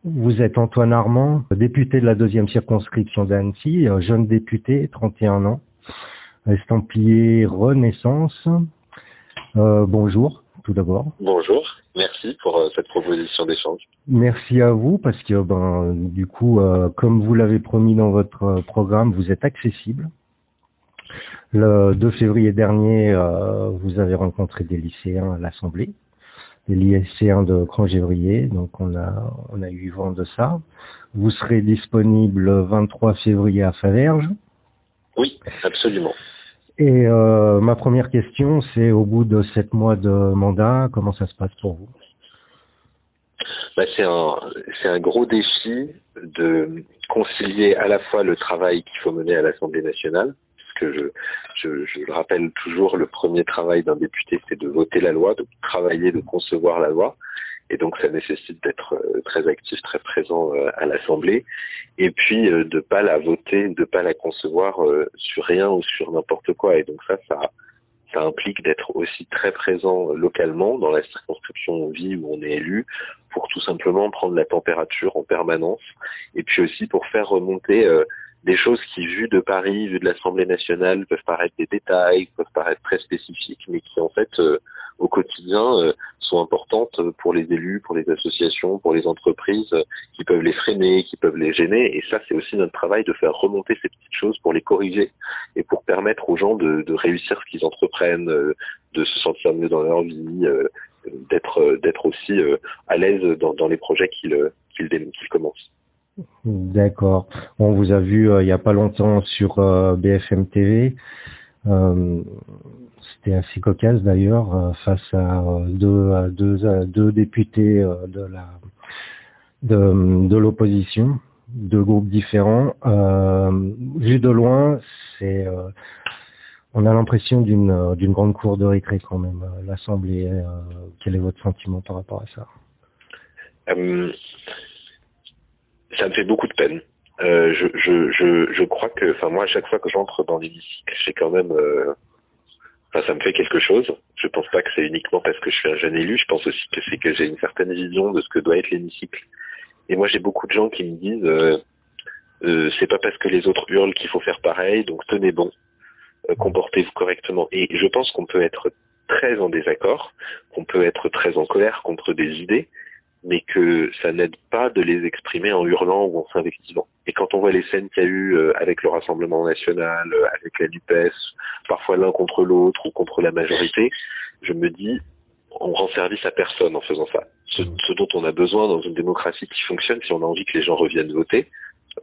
Vous êtes Antoine Armand, député de la 2e circonscription d'Annecy, jeune député, 31 ans, estampillé Renaissance. Bonjour, tout d'abord. Bonjour, merci pour cette proposition d'échange. Merci à vous parce que, du coup, comme vous l'avez promis dans votre programme, vous êtes accessible. Le 2 février dernier, vous avez rencontré des lycéens à l'Assemblée, des lycéens de Cran-Gévrier, donc on a eu vent de ça. Vous serez disponible le 23 février à Faverges. Oui, absolument. Et ma première question, c'est au bout de 7 mois de mandat, comment ça se passe pour vous? C'est un gros défi de concilier à la fois le travail qu'il faut mener à l'Assemblée nationale, parce que je le rappelle toujours, le premier travail d'un député, c'est de voter la loi, de travailler, de concevoir la loi. Et donc, ça nécessite d'être très actif, très présent à l'Assemblée. Et puis, de pas la voter, de pas la concevoir sur rien ou sur n'importe quoi. Et donc ça implique d'être aussi très présent localement dans la circonscription où on vit, où on est élu, pour tout simplement prendre la température en permanence. Et puis aussi pour faire remonter des choses qui, vues de Paris, vues de l'Assemblée nationale, peuvent paraître des détails, peuvent paraître très spécifiques, mais qui en fait, au quotidien, sont importantes pour les élus, pour les associations, pour les entreprises, qui peuvent les freiner, qui peuvent les gêner. Et ça, c'est aussi notre travail de faire remonter ces petites choses pour les corriger et pour permettre aux gens de réussir ce qu'ils entreprennent, de se sentir mieux dans leur vie, d'être aussi à l'aise dans les projets qu'ils commencent. D'accord. On vous a vu il y a pas longtemps sur BFM TV. C'était assez cocasse d'ailleurs face à deux députés de l'opposition, deux groupes différents. Vu de loin, on a l'impression d'une grande cour de récré quand même. L'Assemblée. Quel est votre sentiment par rapport à ça? Ça me fait beaucoup de peine. Je crois que, moi, à chaque fois que j'entre dans l'hémicycle, j'ai quand même, ça me fait quelque chose. Je pense pas que c'est uniquement parce que je suis un jeune élu. Je pense aussi que c'est que j'ai une certaine vision de ce que doit être l'hémicycle. Et moi, j'ai beaucoup de gens qui me disent, c'est pas parce que les autres hurlent qu'il faut faire pareil, donc tenez bon, comportez-vous correctement. Et je pense qu'on peut être très en désaccord, qu'on peut être très en colère contre des idées, mais que ça n'aide pas de les exprimer en hurlant ou en s'invectivant. Et quand on voit les scènes qu'il y a eu avec le Rassemblement national, avec la NUPES, parfois l'un contre l'autre ou contre la majorité, je me dis, on rend service à personne en faisant ça. Ce dont on a besoin dans une démocratie qui fonctionne, si on a envie que les gens reviennent voter,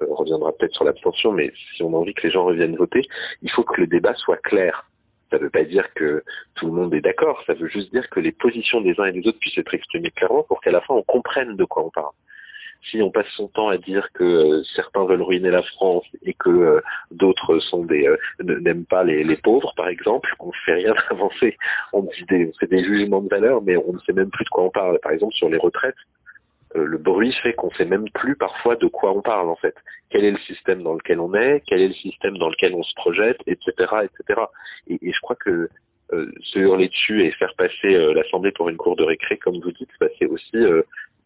on reviendra peut-être sur l'abstention, mais si on a envie que les gens reviennent voter, il faut que le débat soit clair. Ça ne veut pas dire que tout le monde est d'accord, ça veut juste dire que les positions des uns et des autres puissent être exprimées clairement pour qu'à la fin on comprenne de quoi on parle. Si on passe son temps à dire que certains veulent ruiner la France et que d'autres sont n'aiment pas les pauvres, par exemple, on ne fait rien avancer. On fait des jugements de valeur, mais on ne sait même plus de quoi on parle. Par exemple, sur les retraites, le bruit fait qu'on sait même plus parfois de quoi on parle en fait. Quel est le système dans lequel on est, quel est le système dans lequel on se projette, etc., etc. Et je crois que se hurler dessus et faire passer l'Assemblée pour une cour de récré, comme vous dites, c'est aussi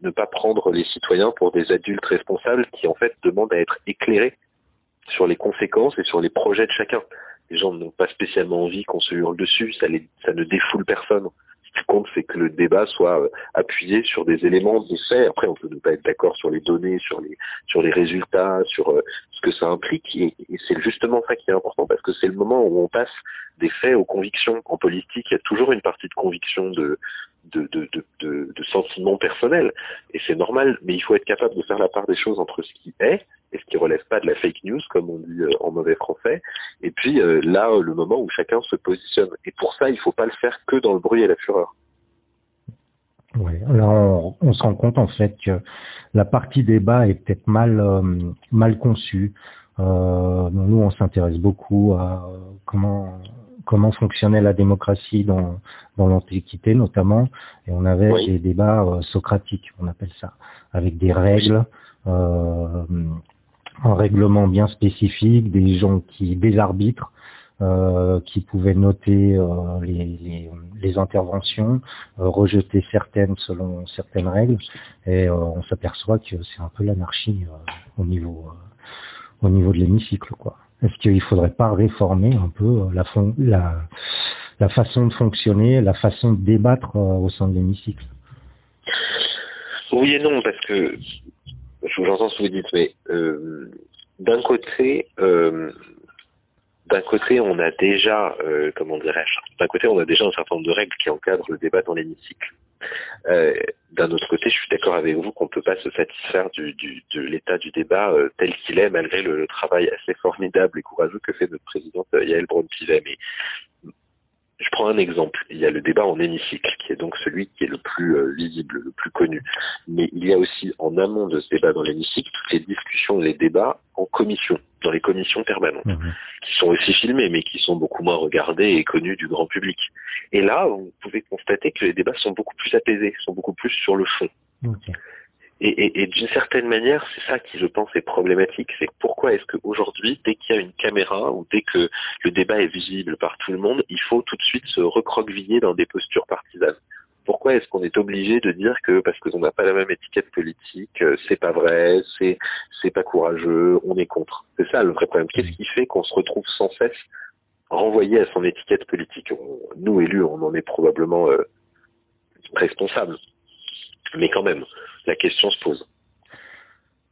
ne pas prendre les citoyens pour des adultes responsables qui en fait demandent à être éclairés sur les conséquences et sur les projets de chacun. Les gens n'ont pas spécialement envie qu'on se hurle dessus, ça ne défoule personne. Ce qui compte, c'est que le débat soit appuyé sur des éléments, des faits. Après, on peut ne pas être d'accord sur les données, sur les résultats, sur ce que ça implique. Et c'est justement ça qui est important, parce que c'est le moment où on passe des faits aux convictions. En politique, il y a toujours une partie de conviction de sentiments personnels. Et c'est normal, mais il faut être capable de faire la part des choses entre ce qui est et ce qui relève pas de la fake news, comme on dit en mauvais français, et puis là, le moment où chacun se positionne. Et pour ça, il faut pas le faire que dans le bruit et la fureur. Oui, là, on se rend compte en fait que la partie débat est peut-être mal conçue. Nous, on s'intéresse beaucoup à comment fonctionnait la démocratie dans l'Antiquité notamment, et on avait des débats socratiques, on appelle ça, avec des règles, un règlement bien spécifique, des arbitres qui pouvaient noter les interventions, rejeter certaines selon certaines règles, et on s'aperçoit que c'est un peu l'anarchie au niveau de l'hémicycle, quoi. Est-ce qu'il faudrait pas réformer un peu la façon de fonctionner, la façon de débattre au sein de l'hémicycle? Oui et non, parce que j'entends ce que vous dites, mais d'un côté, on a déjà, d'un côté, on a déjà un certain nombre de règles qui encadrent le débat dans l'hémicycle. D'un autre côté, je suis d'accord avec vous qu'on ne peut pas se satisfaire de l'état du débat tel qu'il est, malgré le travail assez formidable et courageux que fait notre présidente Yael Braun-Pivet. Mais je prends un exemple. Il y a le débat en hémicycle, qui est donc celui qui est le plus visible, le plus connu. Mais il y a aussi, en amont de ce débat dans l'hémicycle, toutes les discussions, les débats en commission, dans les commissions permanentes, qui sont aussi filmées, mais qui sont beaucoup moins regardées et connues du grand public. Et là, vous pouvez constater que les débats sont beaucoup plus apaisés, sont beaucoup plus sur le fond. Okay. Et d'une certaine manière, c'est ça qui, je pense, est problématique. C'est pourquoi est-ce qu'aujourd'hui, dès qu'il y a une caméra ou dès que le débat est visible par tout le monde, il faut tout de suite se recroqueviller dans des postures partisanes. Pourquoi est-ce qu'on est obligé de dire que parce qu'on n'a pas la même étiquette politique, c'est pas vrai, c'est pas courageux, on est contre? C'est ça le vrai problème. Qu'est-ce qui fait qu'on se retrouve sans cesse renvoyé à son étiquette politique? Nous, élus, on en est probablement responsables. Mais quand même, la question se pose.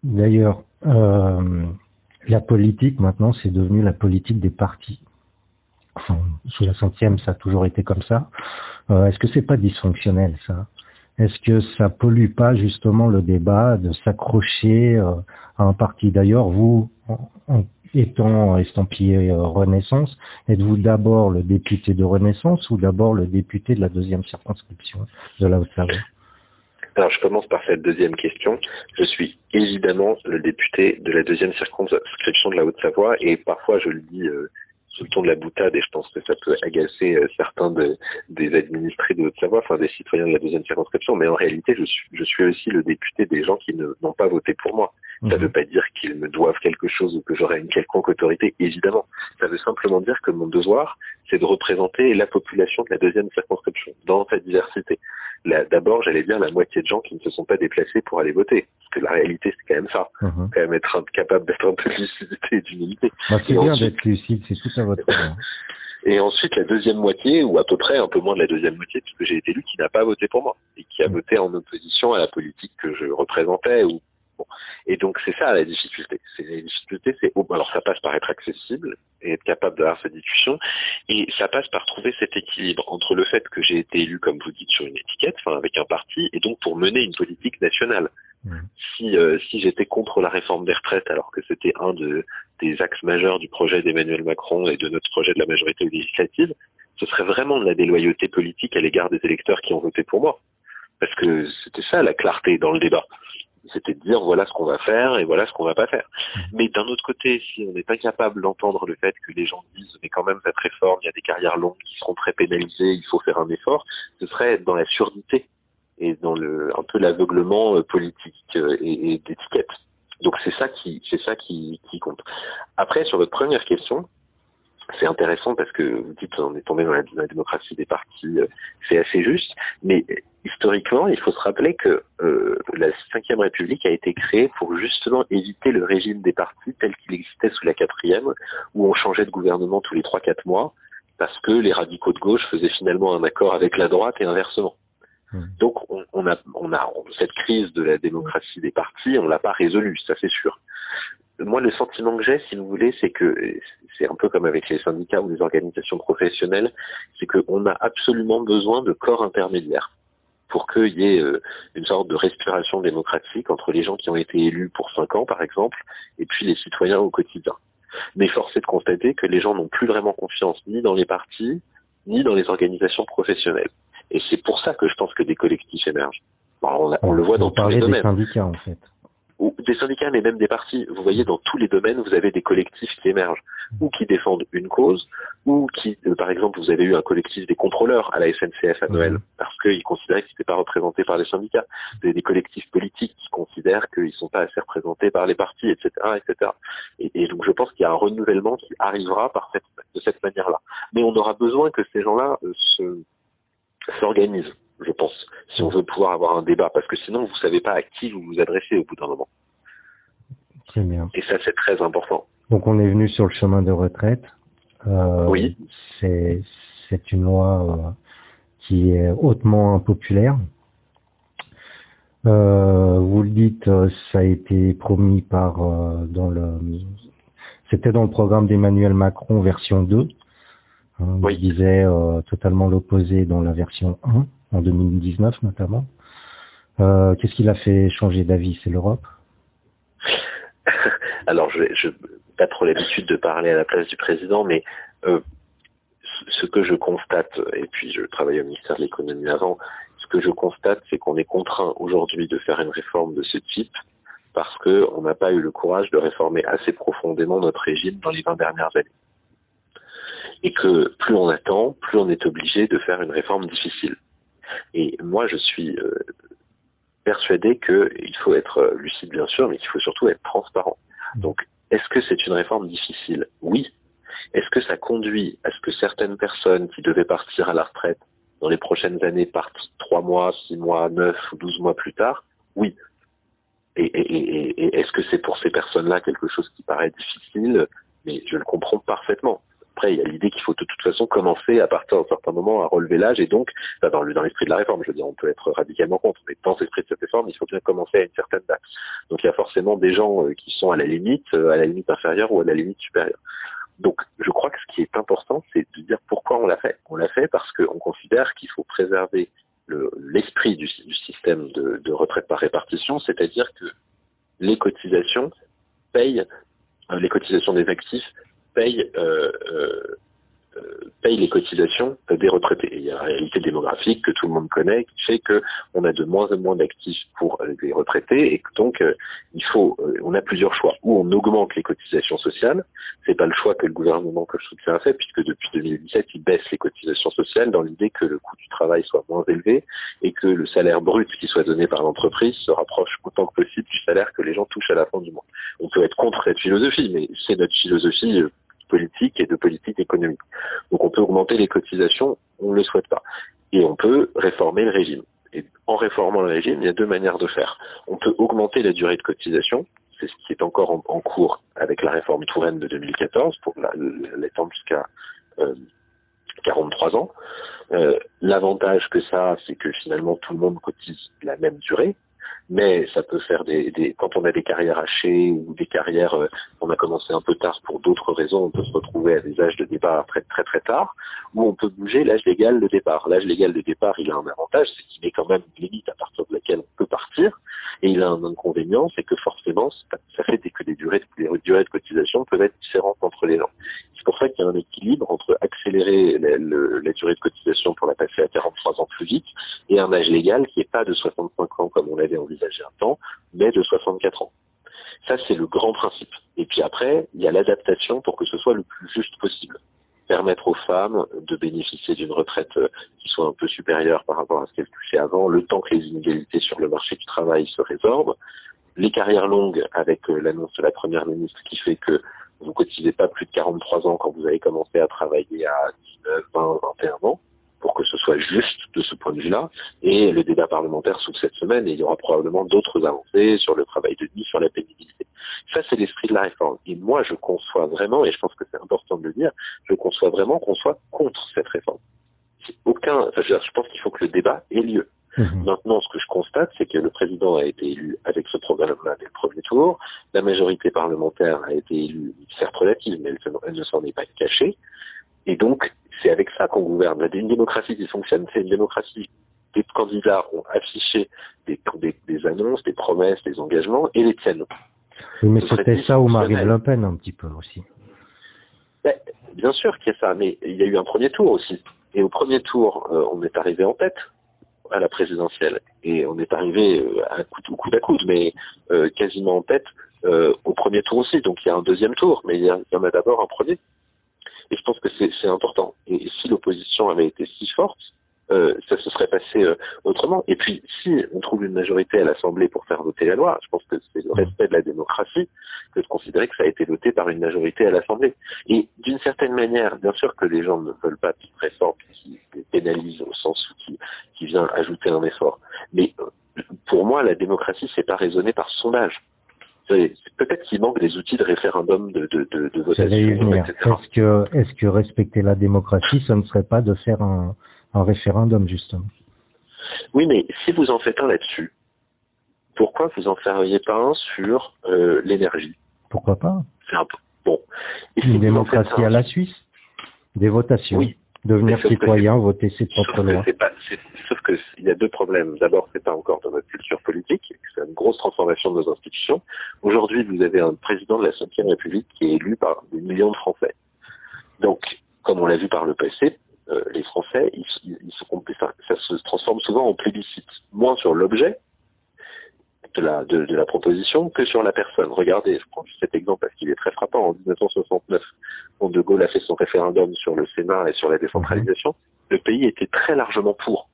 D'ailleurs, la politique, maintenant, c'est devenu la politique des partis. Enfin, sous la 5e, ça a toujours été comme ça. Est-ce que c'est pas dysfonctionnel, ça? Est-ce que ça pollue pas, justement, le débat de s'accrocher à un parti? D'ailleurs, vous, étant estampillé Renaissance, êtes-vous d'abord le député de Renaissance ou d'abord le député de la 2e circonscription de la Haute-Savoie? Alors, je commence par cette deuxième question. Je suis évidemment le député de la 2e circonscription de la Haute-Savoie et parfois je le dis sous le ton de la boutade et je pense que ça peut agacer certains des administrés de Haute-Savoie, enfin des citoyens de la 2e circonscription, mais en réalité je suis aussi le député des gens qui n'ont pas voté pour moi. Ça ne veut pas dire qu'ils me doivent quelque chose ou que j'aurai une quelconque autorité, évidemment. Ça veut simplement dire que mon devoir, c'est de représenter la population de la 2e circonscription dans sa diversité. D'abord, j'allais dire la moitié de gens qui ne se sont pas déplacés pour aller voter. Parce que la réalité, c'est quand même ça. Quand même être capable d'être un peu de lucidité et d'humilité. C'est bien d'être lucide, c'est tout à votre honneur. Et ensuite, la deuxième moitié, ou à peu près un peu moins de la deuxième moitié, puisque j'ai été élu, qui n'a pas voté pour moi. Et qui a voté en opposition à la politique que je représentais. Bon. Et donc, c'est ça la difficulté. Alors ça passe par être accessible et être capable d'avoir cette discussion. Et ça passe par trouver cet équilibre entre le fait que j'ai été élu, comme vous dites, sur une étiquette, enfin avec un parti, et donc pour mener une politique nationale. Si j'étais contre la réforme des retraites, alors que c'était un des axes majeurs du projet d'Emmanuel Macron et de notre projet de la majorité législative, ce serait vraiment de la déloyauté politique à l'égard des électeurs qui ont voté pour moi. Parce que c'était ça la clarté dans le débat. C'était de dire voilà ce qu'on va faire et voilà ce qu'on va pas faire. Mais d'un autre côté, si on n'est pas capable d'entendre le fait que les gens disent mais quand même cette réforme, il y a des carrières longues qui seront très pénalisées, il faut faire un effort, ce serait être dans la surdité et dans un peu l'aveuglement politique et d'étiquette. Donc c'est ça qui compte. Après, sur votre première question, c'est intéressant parce que vous dites on est tombé dans la démocratie des partis, c'est assez juste, mais historiquement, il faut se rappeler que la 5e République a été créée pour justement éviter le régime des partis tel qu'il existait sous la 4e, où on changeait de gouvernement tous les 3-4 mois, parce que les radicaux de gauche faisaient finalement un accord avec la droite et inversement. Donc on a cette crise de la démocratie des partis, on l'a pas résolue, ça c'est sûr. Moi, le sentiment que j'ai, si vous voulez, c'est que c'est un peu comme avec les syndicats ou les organisations professionnelles, c'est qu'on a absolument besoin de corps intermédiaires pour qu'il y ait une sorte de respiration démocratique entre les gens qui ont été élus pour 5 ans, par exemple, et puis les citoyens au quotidien. Mais force est de constater que les gens n'ont plus vraiment confiance ni dans les partis, ni dans les organisations professionnelles. Et c'est pour ça que je pense que des collectifs émergent. Alors, on le voit dans tous les domaines. Des syndicats, en fait. Ou des syndicats, mais même des partis. Vous voyez, dans tous les domaines, vous avez des collectifs qui émergent, ou qui défendent une cause, ou qui, par exemple, vous avez eu un collectif des contrôleurs à la SNCF à Noël, parce qu'ils considéraient qu'ils n'étaient pas représentés par les syndicats. Vous avez des collectifs politiques qui considèrent qu'ils sont pas assez représentés par les partis, etc., etc. Et donc je pense qu'il y a un renouvellement qui arrivera de cette manière-là. Mais on aura besoin que ces gens-là s'organisent, je pense, si on veut pouvoir avoir un débat, parce que sinon vous savez pas à qui vous vous adressez au bout d'un moment. Très bien. Et ça, c'est très important. Donc on est venu sur le chemin de retraite. Oui. C'est une loi qui est hautement impopulaire. Vous le dites, ça a été promis c'était dans le programme d'Emmanuel Macron version 2. Oui. Il disait totalement l'opposé dans la version 1, en 2019 notamment. Qu'est-ce qui l'a fait changer d'avis? C'est l'Europe? Alors, je pas trop l'habitude de parler à la place du président, mais ce que je constate, et puis je travaillais au ministère de l'économie avant, ce que je constate, c'est qu'on est contraint aujourd'hui de faire une réforme de ce type parce que on n'a pas eu le courage de réformer assez profondément notre régime dans les 20 dernières années. Et que plus on attend, plus on est obligé de faire une réforme difficile. Et moi, je suis persuadé qu'il faut être lucide, bien sûr, mais qu'il faut surtout être transparent. Donc, est-ce que c'est une réforme difficile? Oui. Est-ce que ça conduit à ce que certaines personnes qui devaient partir à la retraite dans les prochaines années partent 3 mois, 6 mois, 9 ou 12 mois plus tard? Oui. Et est-ce que c'est pour ces personnes-là quelque chose qui paraît difficile? Mais je le comprends parfaitement. Après, il y a l'idée qu'il faut de toute façon commencer à partir d'un certain moment à relever l'âge, et donc, dans l'esprit de la réforme, je veux dire, on peut être radicalement contre, mais dans l'esprit de cette réforme, il faut bien commencer à une certaine date. Donc il y a forcément des gens qui sont à la limite inférieure ou à la limite supérieure. Donc je crois que ce qui est important, c'est de dire pourquoi on l'a fait. On l'a fait parce qu'on considère qu'il faut préserver l'esprit du système de retraite par répartition, c'est-à-dire que les cotisations les cotisations des actifs payent les cotisations des retraités. Et il y a une réalité démographique que tout le monde connaît qui fait que on a de moins en moins d'actifs pour les retraités, et que donc on a plusieurs choix. Ou on augmente les cotisations sociales, c'est pas le choix que le gouvernement que je soutiens a fait, puisque depuis 2017 il baisse les cotisations sociales dans l'idée que le coût du travail soit moins élevé et que le salaire brut qui soit donné par l'entreprise se rapproche autant que possible du salaire que les gens touchent à la fin du mois. On peut être contre cette philosophie, mais c'est notre philosophie politique et de politique économique. Donc on peut augmenter les cotisations, on ne le souhaite pas. Et on peut réformer le régime. Et en réformant le régime, il y a 2 manières de faire. On peut augmenter la durée de cotisation, c'est ce qui est encore en cours avec la réforme Touraine de 2014, pour l'étendre jusqu'à 43 ans. L'avantage que ça a, c'est que finalement tout le monde cotise la même durée, mais ça peut faire quand on a des carrières hachées ou des carrières on a commencé un peu tard pour d'autres raisons, on peut se retrouver à des âges de départ très très très tard, ou on peut bouger l'âge légal de départ. L'âge légal de départ, il a un avantage, c'est qu'il met quand même une limite à partir de laquelle on peut partir, et il a un inconvénient, c'est que forcément ça fait que les durées de cotisation peuvent être différentes entre les gens. C'est pour ça qu'il y a un équilibre entre accélérer la durée de cotisation pour la passer à 43 ans plus vite, et un âge légal qui n'est pas de 65 ans comme on l'avait envisagé un temps, mais de 64 ans. Ça, c'est le grand principe. Et puis après, il y a l'adaptation pour que ce soit le plus juste possible. Permettre aux femmes de bénéficier d'une retraite qui soit un peu supérieure par rapport à ce qu'elles touchaient avant, le temps que les inégalités sur le marché du travail se résorbent. Les carrières longues, avec l'annonce de la Première ministre qui fait que vous ne cotisez pas plus de 43 ans quand vous avez commencé à travailler à 19, 20, 21 ans, pour que ce soit juste de ce point de vue-là. Et le débat parlementaire s'ouvre cette semaine, et il y aura probablement d'autres avancées sur le travail de nuit, sur la pénibilité. Ça, c'est l'esprit de la réforme. Et moi, je conçois vraiment, et je pense que c'est important de le dire, je conçois vraiment qu'on soit contre cette réforme. Je pense qu'il faut que le débat ait lieu. Maintenant, ce que je constate, c'est que le président a été élu avec ce programme-là dès le premier tour. La majorité parlementaire a été élue, certes relative, mais elle ne s'en est pas cachée. Et donc, c'est avec ça qu'on gouverne. Une démocratie qui fonctionne, c'est une démocratie. Des candidats ont affiché des annonces, des promesses, des engagements, et les tiennent. Oui, mais c'était ça au Marine Le Pen un petit peu aussi. Bien sûr qu'il y a ça, mais il y a eu un premier tour aussi. Et au premier tour, on est arrivé en tête à la présidentielle. Et on est arrivé au coude à coude, mais quasiment en tête au premier tour aussi. Donc il y a un deuxième tour, mais il y en a d'abord un premier. Et je pense que c'est important. Et si l'opposition avait été si forte, ça se serait passé autrement. Et puis, si on trouve une majorité à l'Assemblée pour faire voter la loi, je pense que c'est le respect de la démocratie que de considérer que ça a été voté par une majorité à l'Assemblée. Et d'une certaine manière, bien sûr que les gens ne veulent pas d'une réforme qui pénalise au sens où qui vient ajouter un effort. Mais pour moi, la démocratie, c'est pas raisonner par sondage. Peut-être qu'il manque des outils de référendum, de votation, etc. Est-ce que respecter la démocratie, ça ne serait pas de faire un référendum, justement? Oui, mais si vous en faites un là-dessus, pourquoi vous en feriez pas un sur l'énergie? Pourquoi pas? C'est un peu bon. Et Une démocratie à la Suisse, des votations. Oui. Devenir citoyen, voter ses propres lois. Sauf que il y a deux problèmes. D'abord, c'est pas encore dans notre culture politique. C'est une grosse transformation de nos institutions. Aujourd'hui, vous avez un président de la Ve République qui est élu par des millions de Français. Donc, comme on l'a vu par le passé, les Français, ça se transforme souvent en plébiscite. Moins sur l'objet de la proposition que sur la personne. Regardez, je prends cet exemple parce qu'il est très frappant. En 1969, quand De Gaulle a fait son référendum sur le Sénat et sur la décentralisation, le pays était très largement pour.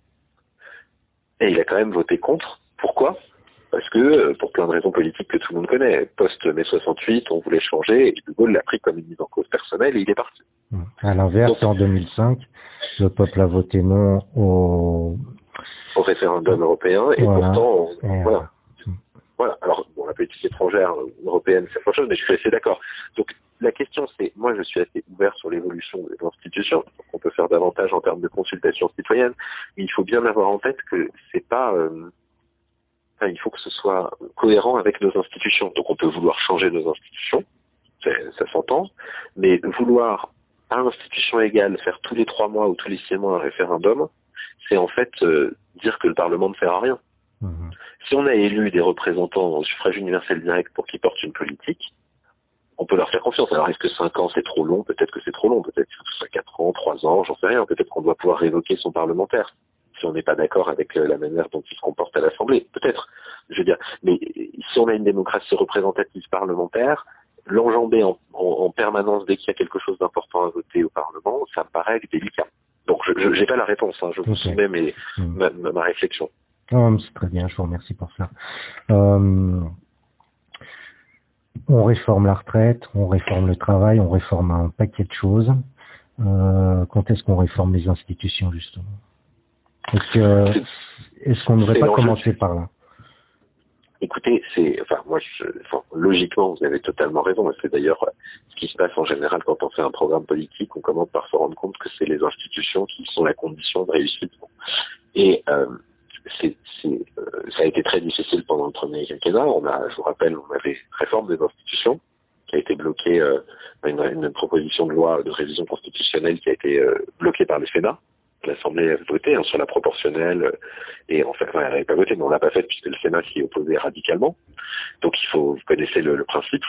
Et il a quand même voté contre. Pourquoi? Parce que, pour plein de raisons politiques que tout le monde connaît, post-mai 68, on voulait changer, et De Gaulle l'a pris comme une mise en cause personnelle et il est parti. À l'inverse, en 2005, le peuple a voté non au référendum européen, et pourtant, voilà. Alors, bon, la politique étrangère européenne, c'est autre chose, mais je suis assez d'accord. Donc, la question, c'est, moi, je suis assez ouvert sur l'évolution des institutions. Donc, on peut faire davantage en termes de consultation citoyenne, mais il faut bien avoir en tête que c'est pas, il faut que ce soit cohérent avec nos institutions. Donc, on peut vouloir changer nos institutions, ça s'entend, mais vouloir, à institution égale, faire tous les 3 mois ou tous les 6 mois un référendum, c'est en fait dire que le Parlement ne sert à rien. Si on a élu des représentants au suffrage universel direct pour qu'ils portent une politique, on peut leur faire confiance. Alors, est-ce que 5 ans, c'est trop long? Peut-être que c'est trop long. Peut-être que ce soit 4 ans, 3 ans, j'en sais rien. Peut-être qu'on doit pouvoir révoquer son parlementaire si on n'est pas d'accord avec la manière dont il se comporte à l'Assemblée. Peut-être. Je veux dire. Mais si on a une démocratie représentative parlementaire, l'enjamber en permanence dès qu'il y a quelque chose d'important à voter au Parlement, ça me paraît délicat. Donc, je n'ai pas la réponse. Je vous soumets ma réflexion. Oh, c'est très bien, je vous remercie pour ça. On réforme la retraite, on réforme le travail, on réforme un paquet de choses. Quand est-ce qu'on réforme les institutions, justement? Est-ce qu'on ne devrait pas commencer par là? Écoutez, logiquement, vous avez totalement raison. C'est d'ailleurs ce qui se passe en général quand on fait un programme politique. On commence par se rendre compte que c'est les institutions qui sont la condition de réussite. Et ça a été très difficile pendant le premier quinquennat. Je vous rappelle, on avait une réforme des institutions qui a été bloquée, une proposition de loi de révision constitutionnelle qui a été bloquée par le Sénat. L'Assemblée a voté sur la proportionnelle, et en fait, elle n'avait pas voté, mais on l'a pas fait puisque le Sénat s'y opposait radicalement. Donc vous connaissez le principe,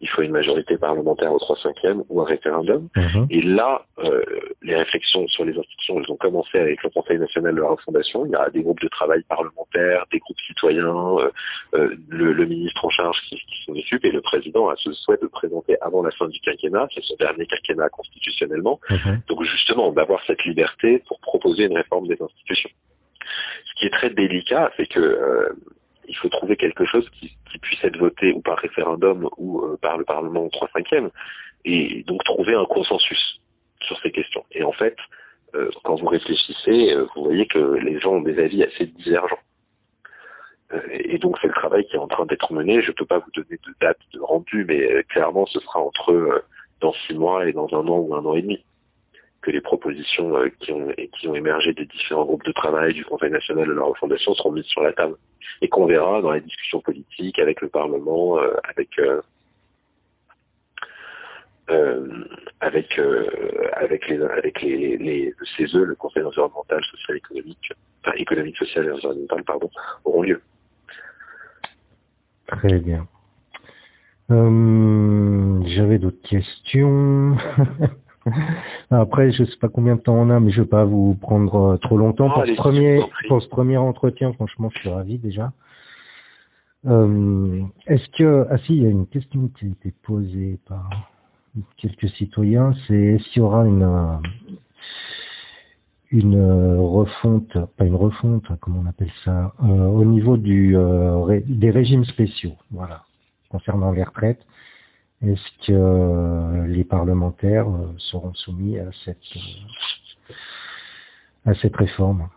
il faut une majorité parlementaire au 3/5 ou un référendum. Et là, les réflexions sur les institutions, elles ont commencé avec le Conseil national de la refondation. Il y a des groupes de travail parlementaires, des groupes citoyens, le ministre en charge qui s'en occupe, et le président a ce souhait de présenter avant la fin du quinquennat, c'est son dernier quinquennat constitutionnellement, donc justement d'avoir cette liberté pour proposer une réforme des institutions. Ce qui est très délicat, c'est que il faut trouver quelque chose qui puisse être voté ou par référendum ou par le Parlement au 3/5, et donc trouver un consensus sur ces questions. Et en fait, quand vous réfléchissez, vous voyez que les gens ont des avis assez divergents. Et donc c'est le travail qui est en train d'être mené. Je ne peux pas vous donner de date de rendu, mais clairement ce sera entre dans 6 mois et dans 1 an ou 1 an et demi que les propositions qui ont émergé des différents groupes de travail du Conseil national de la refondation seront mises sur la table, et qu'on verra dans les discussions politiques avec le Parlement, avec les CESE, le Conseil environnemental, social, économique, social et environnemental, auront lieu. Très bien. J'avais d'autres questions. Après, je sais pas combien de temps on a, mais je vais pas vous prendre trop longtemps pour ce premier entretien. Franchement, je suis ravi déjà. Est-ce que il y a une question qui a été posée par quelques citoyens, c'est s'il y aura une refonte, pas une refonte, comment on appelle ça, au niveau des régimes spéciaux, voilà, concernant les retraites. Est-ce que les parlementaires seront soumis à cette réforme?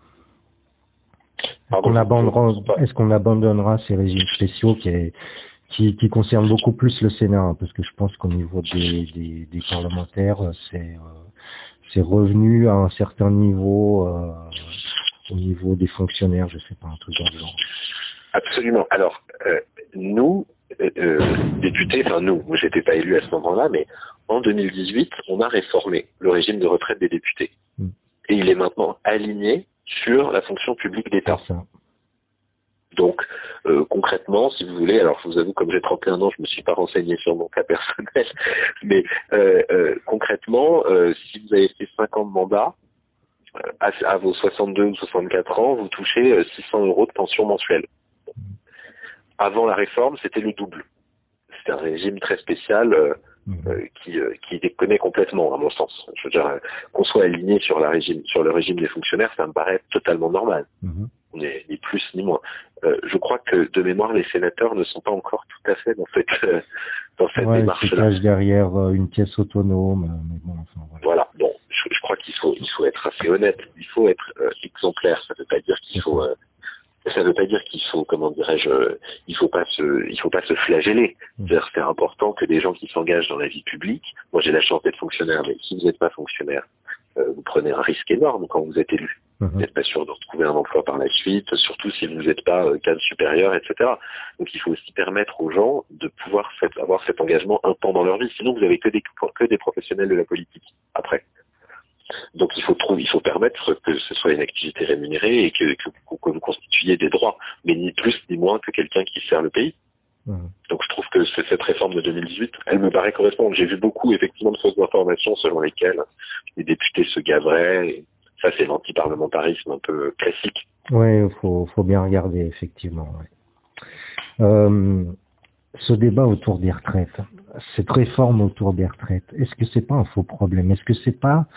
Est-ce qu'on abandonnera ces régimes spéciaux qui concernent beaucoup plus le Sénat, hein, parce que je pense qu'au niveau des parlementaires, c'est revenu à un certain niveau au niveau des fonctionnaires, je sais pas, un truc dans le genre. Absolument. Alors, nous, députés, enfin nous, moi j'étais pas élu à ce moment-là, mais en 2018, on a réformé le régime de retraite des députés. Et il est maintenant aligné sur la fonction publique d'État. Donc, concrètement, si vous voulez, alors je vous avoue, comme j'ai 31 ans, je me suis pas renseigné sur mon cas personnel, mais concrètement, si vous avez fait 5 ans de mandat, à vos 62 ou 64 ans, vous touchez 600 € de pension mensuelle. Avant la réforme, c'était le double. C'est un régime très spécial qui déconne complètement, à mon sens. Je veux dire, qu'on soit aligné sur le régime des fonctionnaires, ça me paraît totalement normal. On n'est ni plus ni moins. Je crois que de mémoire, les sénateurs ne sont pas encore tout à fait dans cette démarche-là. Ils se cachent derrière une pièce autonome. Mais bon, enfin, voilà. Bon, je crois qu'il faut être assez honnête. Il faut être exemplaire. Ça ne veut pas dire qu'il faut. Ça ne veut pas dire qu'il faut, comment dirais-je, il faut pas se flageller. C'est-à-dire, c'est important que des gens qui s'engagent dans la vie publique. Moi, j'ai la chance d'être fonctionnaire, mais si vous n'êtes pas fonctionnaire, vous prenez un risque énorme quand vous êtes élu. Vous n'êtes pas sûr de retrouver un emploi par la suite, surtout si vous n'êtes pas cadre supérieur, etc. Donc, il faut aussi permettre aux gens de pouvoir avoir cet engagement un temps dans leur vie. Sinon, vous avez que des professionnels de la politique après. Donc il faut permettre que ce soit une activité rémunérée et que vous constituiez des droits, mais ni plus ni moins que quelqu'un qui sert le pays. Donc je trouve que cette réforme de 2018, elle me paraît correspondre. J'ai vu beaucoup effectivement de fausses informations selon lesquelles les députés se gaveraient. Et ça c'est l'antiparlementarisme un peu classique. Oui, faut bien regarder effectivement. Ouais. Ce débat autour des retraites, cette réforme autour des retraites, est-ce que c'est pas un faux problème? Est-ce que c'est pas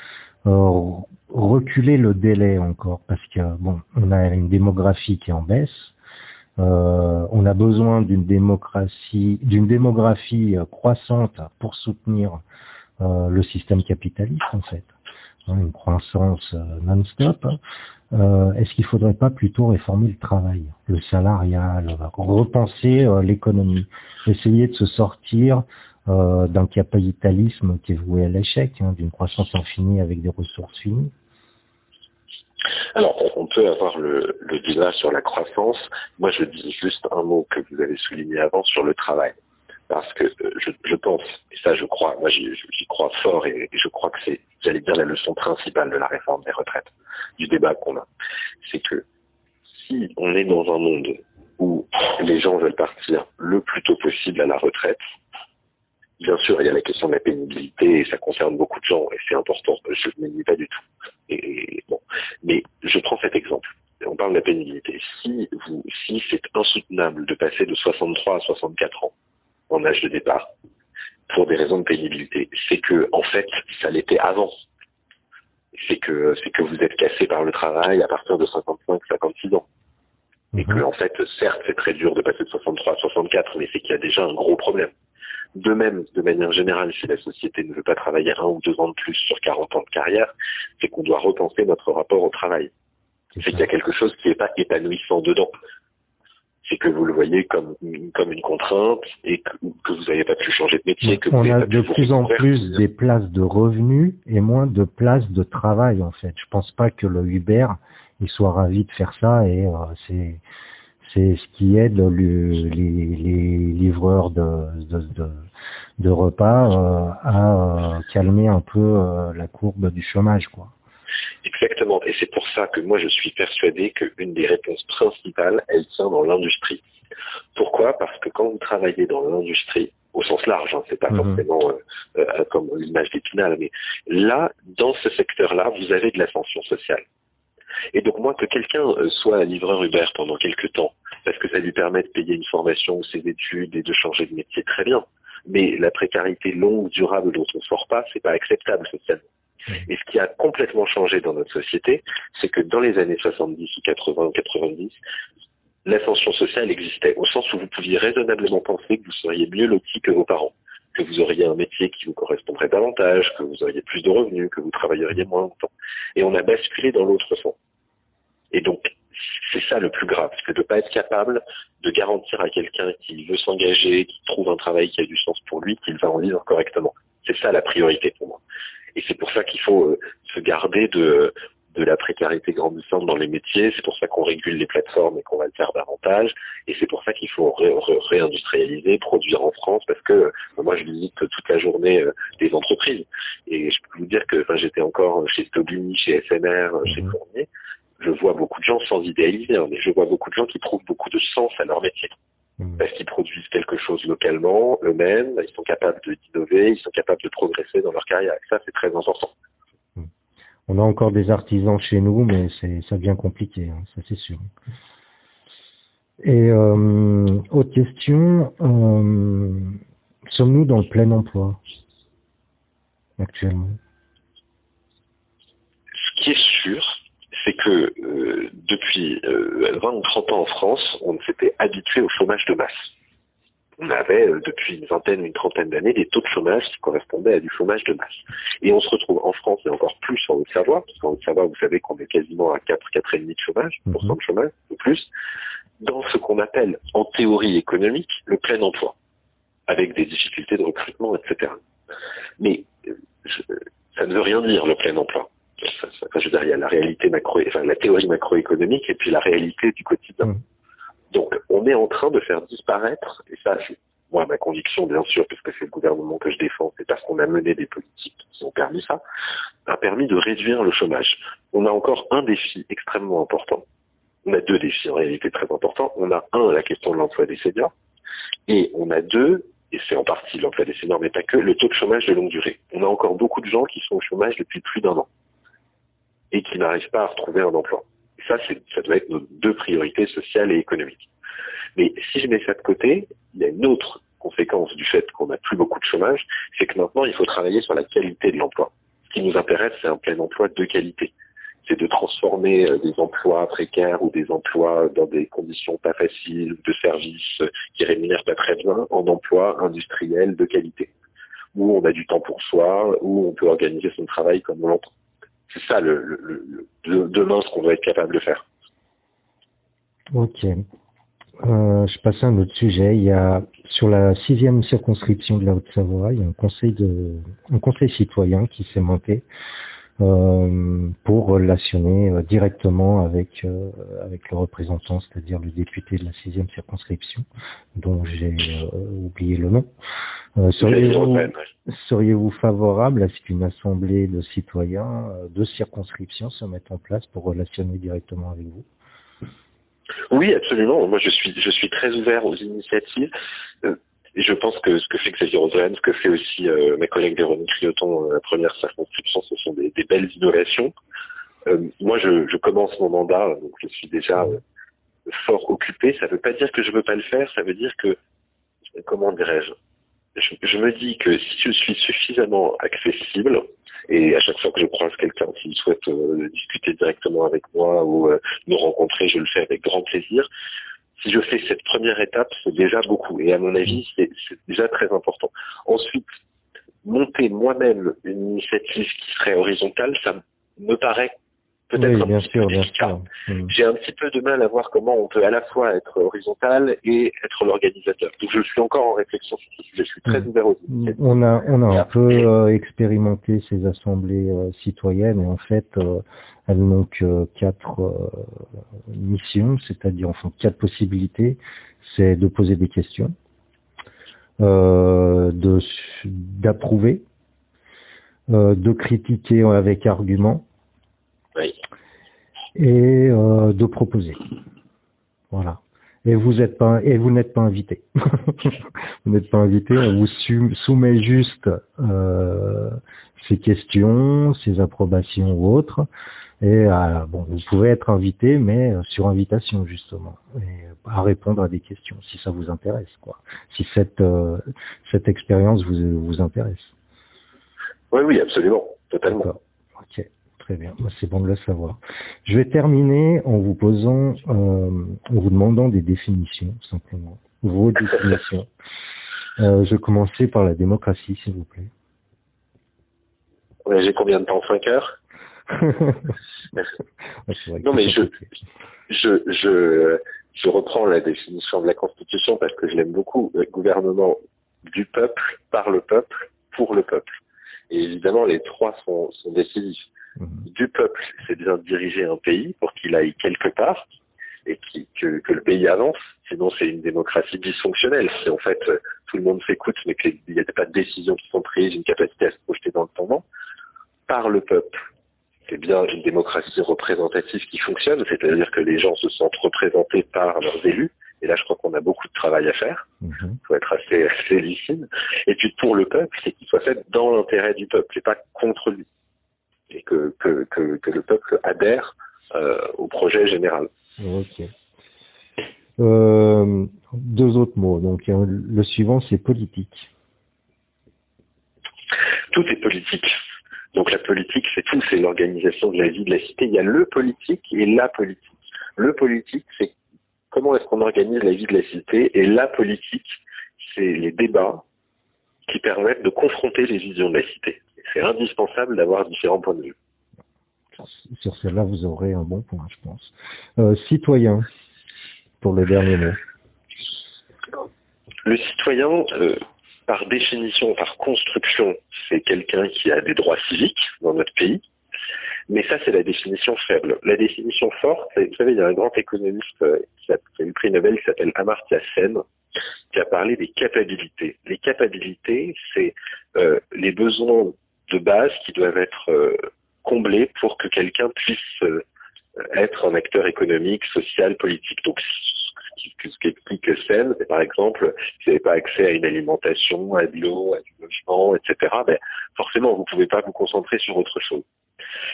reculer le délai encore, parce que bon, on a une démographie qui est en baisse, on a besoin d'une démographie croissante pour soutenir le système capitaliste en fait, une croissance non-stop. Est-ce qu'il faudrait pas plutôt réformer le travail, le salariat, repenser l'économie, essayer de se sortir d'un capitalisme qui est voué à l'échec, d'une croissance infinie avec des ressources finies? Alors, on peut avoir le débat sur la croissance. Moi, je dis juste un mot que vous avez souligné avant sur le travail. Parce que je pense, et ça je crois, moi j'y crois fort et je crois que c'est, j'allais dire, la leçon principale de la réforme des retraites, du débat qu'on a. C'est que si on est dans un monde où les gens veulent partir le plus tôt possible à la retraite, bien sûr, il y a la question de la pénibilité et ça concerne beaucoup de gens et c'est important, je ne nie pas du tout. Et bon, mais je prends cet exemple. On parle de la pénibilité. Si c'est insoutenable de passer de 63 à 64 ans en âge de départ pour des raisons de pénibilité, c'est que en fait, ça l'était avant. C'est que vous êtes cassé par le travail à partir de 55, 56 ans. Et que en fait, certes, c'est très dur de passer de 63 à 64, mais c'est qu'il y a déjà un gros problème. De même, de manière générale, si la société ne veut pas travailler 1 ou 2 ans de plus sur 40 ans de carrière, c'est qu'on doit repenser notre rapport au travail. C'est qu'il y a quelque chose qui n'est pas épanouissant dedans. C'est que vous le voyez comme une contrainte et que vous n'avez pas pu changer de métier. Que on a de plus en plus des places de revenus et moins de places de travail, en fait. Je pense pas que le Uber, il soit ravi de faire ça et c'est ce qui aide les livreurs de repas à calmer un peu la courbe du chômage, quoi. Exactement. Et c'est pour ça que moi, je suis persuadé qu'une des réponses principales, elle tient dans l'industrie. Pourquoi? Parce que quand vous travaillez dans l'industrie, au sens large, c'est pas forcément comme l'image d'Épinal, mais là, dans ce secteur-là, vous avez de l'ascension sociale. Et donc moi, que quelqu'un soit livreur Uber pendant quelques temps, parce que ça lui permet de payer une formation ou ses études et de changer de métier, très bien. Mais la précarité longue, durable dont on ne sort pas, c'est pas acceptable socialement. Et ce qui a complètement changé dans notre société, c'est que dans les années 70 ou 80 ou 90, l'ascension sociale existait, au sens où vous pouviez raisonnablement penser que vous seriez mieux loti que vos parents, que vous auriez un métier qui vous correspondrait davantage, que vous auriez plus de revenus, que vous travailleriez moins longtemps. Et on a basculé dans l'autre sens. Et donc, c'est ça le plus grave, c'est de ne pas être capable de garantir à quelqu'un qui veut s'engager, qui trouve un travail qui a du sens pour lui, qu'il va en vivre correctement. C'est ça la priorité pour moi. Et c'est pour ça qu'il faut se garder de la précarité grandissante dans les métiers, c'est pour ça qu'on régule les plateformes et qu'on va le faire davantage, et c'est pour ça qu'il faut réindustrialiser, produire en France, parce que moi je visite toute la journée des entreprises, et je peux vous dire que j'étais encore chez Stobini, chez SMR, chez Fournier, je vois beaucoup de gens sans idéaliser, mais je vois beaucoup de gens qui trouvent beaucoup de sens à leur métier. Parce qu'ils produisent quelque chose localement, eux-mêmes, ils sont capables d'innover, ils sont capables de progresser dans leur carrière. Et ça, c'est très important. On a encore des artisans chez nous, mais ça devient compliqué, hein, ça c'est sûr. Et autre question, sommes-nous dans le plein emploi actuellement? Ce qui est sûr, c'est que depuis 20 ou 30 ans en France, on s'était habitué au chômage de masse. On avait depuis une vingtaine ou une trentaine d'années des taux de chômage qui correspondaient à du chômage de masse. Et on se retrouve en France et encore plus en Haute-Savoie, parce qu'en Haute-Savoie, vous savez qu'on est quasiment à 4,5% de chômage, de chômage, ou plus, dans ce qu'on appelle en théorie économique le plein emploi, avec des difficultés de recrutement, etc. Mais ça ne veut rien dire le plein emploi. Je veux dire, il y a la réalité la théorie macroéconomique et puis la réalité du quotidien. Donc, on est en train de faire disparaître, et ça, c'est moi ma conviction, bien sûr, puisque c'est le gouvernement que je défends, c'est parce qu'on a mené des politiques qui ont permis ça, a permis de réduire le chômage. On a encore un défi extrêmement important. On a deux défis en réalité très importants. On a la question de l'emploi des seniors, et on a deux, et c'est en partie l'emploi des seniors, mais pas que, le taux de chômage de longue durée. On a encore beaucoup de gens qui sont au chômage depuis plus d'1 an et qui n'arrivent pas à retrouver un emploi. Et ça doit être nos deux priorités sociales et économiques. Mais si je mets ça de côté, il y a une autre conséquence du fait qu'on n'a plus beaucoup de chômage, c'est que maintenant il faut travailler sur la qualité de l'emploi. Ce qui nous intéresse, c'est un plein emploi de qualité. C'est de transformer des emplois précaires ou des emplois dans des conditions pas faciles, de services qui rémunèrent pas très bien, en emplois industriels de qualité, où on a du temps pour soi, où on peut organiser son travail comme on l'entend. C'est ça demain ce qu'on doit être capable de faire. Ok. Je passe à un autre sujet. Il y a sur la 6e circonscription de la Haute-Savoie, il y a un conseil citoyen qui s'est monté pour relationner directement avec le représentant, c'est-à-dire le député de la 6e circonscription, dont j'ai oublié le nom. Seriez-vous favorable à ce qu'une assemblée de citoyens de circonscription se mette en place pour relationner directement avec vous? Oui, absolument. Moi, je suis très ouvert aux initiatives. Et je pense que ce que fait Xavier Roseland, ce que fait aussi ma collègue Véronique Rioton, la première circonscription, ce sont des belles innovations. Moi, je commence mon mandat, donc je suis déjà fort occupé. Ça ne veut pas dire que je ne veux pas le faire, ça veut dire que, comment dirais-je, je me dis que si je suis suffisamment accessible, et à chaque fois que je croise quelqu'un qui souhaite discuter directement avec moi ou nous rencontrer, je le fais avec grand plaisir. Si je fais cette première étape, c'est déjà beaucoup. Et à mon avis, c'est déjà très important. Ensuite, monter moi-même une initiative qui serait horizontale, ça me paraît peut-être un petit peu délicat. J'ai un petit peu de mal à voir comment on peut à la fois être horizontal et être l'organisateur. Donc je suis encore en réflexion sur ce sujet. Je suis très ouvert aux initiatives. On a un peu expérimenté ces assemblées citoyennes et en fait, elles n'ont que 4 missions, c'est-à-dire enfin 4 possibilités. C'est de poser des questions, d'approuver, de critiquer avec argument. Oui. Et de proposer. Voilà. Et vous n'êtes pas invité. Vous n'êtes pas invité. On vous soumet juste ces questions, ces approbations ou autres. Et vous pouvez être invité, mais sur invitation justement, et à répondre à des questions si ça vous intéresse, quoi. Si cette expérience vous intéresse. Oui, absolument, totalement. Très bien, c'est bon de le savoir. Je vais terminer en vous posant, en vous demandant des définitions, simplement. Vos définitions. Je vais commencer par la démocratie, s'il vous plaît. Ouais, j'ai combien de temps? 5 heures? Non, mais je reprends la définition de la Constitution parce que je l'aime beaucoup. Le gouvernement du peuple, par le peuple, pour le peuple. Et évidemment, les trois sont décisifs. Du peuple, c'est bien de diriger un pays pour qu'il aille quelque part et que le pays avance. Sinon, c'est une démocratie dysfonctionnelle. Si en fait, tout le monde s'écoute, mais qu'il n'y a pas de décisions qui sont prises, une capacité à se projeter dans le temps. Par le peuple, c'est bien une démocratie représentative qui fonctionne, c'est-à-dire que les gens se sentent représentés par leurs élus. Et là, je crois qu'on a beaucoup de travail à faire. Faut être assez lucide. Et puis, pour le peuple, c'est qu'il soit fait dans l'intérêt du peuple et pas contre lui. Et que le peuple adhère au projet général. Ok. Deux autres mots. Donc, le suivant, c'est politique. Tout est politique. Donc, la politique, c'est tout. C'est l'organisation de la vie de la cité. Il y a le politique et la politique. Le politique, c'est comment est-ce qu'on organise la vie de la cité. Et la politique, c'est les débats qui permettent de confronter les visions de la cité. C'est indispensable d'avoir différents points de vue. Sur celle-là, vous aurez un bon point, je pense. Citoyen, pour le dernier mot. Le citoyen, par définition, par construction, c'est quelqu'un qui a des droits civiques dans notre pays. Mais ça, c'est la définition faible. La définition forte, vous savez, il y a un grand économiste qui a eu le prix Nobel qui s'appelle Amartya Sen, qui a parlé des capacités. Les capacités, c'est les besoins de base qui doivent être comblés pour que quelqu'un puisse être un acteur économique, social, politique. Donc, ce qu'explique Sen, c'est par exemple, si vous n'avez pas accès à une alimentation, à de l'eau, à du logement, etc., ben, forcément, vous ne pouvez pas vous concentrer sur autre chose.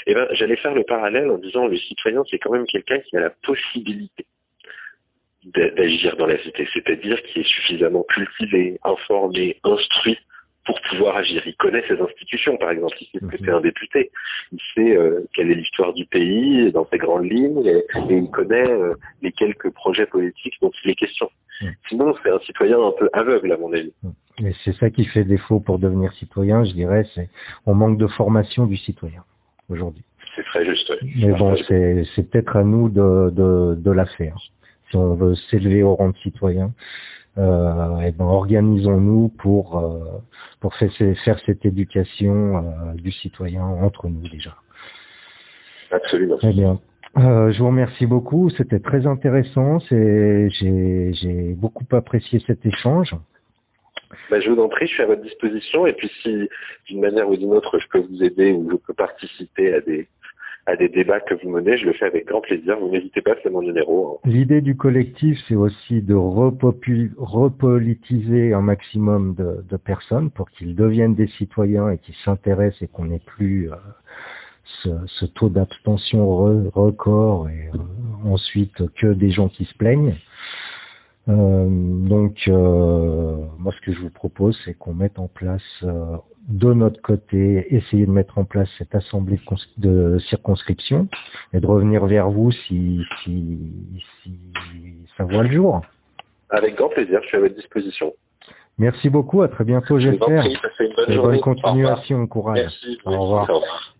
Et ben, j'allais faire le parallèle en disant, le citoyen, c'est quand même quelqu'un qui a la possibilité d'agir dans la cité, c'est-à-dire qui est suffisamment cultivé, informé, instruit pour pouvoir agir. Il connaît ses institutions, par exemple. Il sait ce que c'est un député. Il sait quelle est l'histoire du pays dans ses grandes lignes et il connaît les quelques projets politiques dont il est question. Sinon, c'est un citoyen un peu aveugle, à mon avis. Et c'est ça qui fait défaut pour devenir citoyen, je dirais, c'est on manque de formation du citoyen aujourd'hui. C'est très juste, oui. Mais bon, c'est peut-être à nous de la faire. Si on veut s'élever au rang de citoyen, et ben organisons-nous pour faire cette éducation du citoyen entre nous déjà. Absolument. Très bien. Je vous remercie beaucoup, c'était très intéressant, j'ai beaucoup apprécié cet échange. Ben, je vous en prie, je suis à votre disposition et puis si d'une manière ou d'une autre je peux vous aider ou je peux participer à des débats que vous menez, je le fais avec grand plaisir. Vous n'hésitez pas, c'est mon numéro. L'idée du collectif, c'est aussi de repolitiser un maximum de personnes pour qu'ils deviennent des citoyens et qu'ils s'intéressent et qu'on n'ait plus ce taux d'abstention record et ensuite que des gens qui se plaignent. Donc, moi, ce que je vous propose, c'est qu'on mette en place, de notre côté, essayer de mettre en place cette assemblée de circonscription et de revenir vers vous si ça voit le jour. Avec grand plaisir, je suis à votre disposition. Merci beaucoup, à très bientôt, j'espère. Je vous en prie, passez une bonne journée. Bonne continuation, courage. Merci. Au revoir. Au revoir.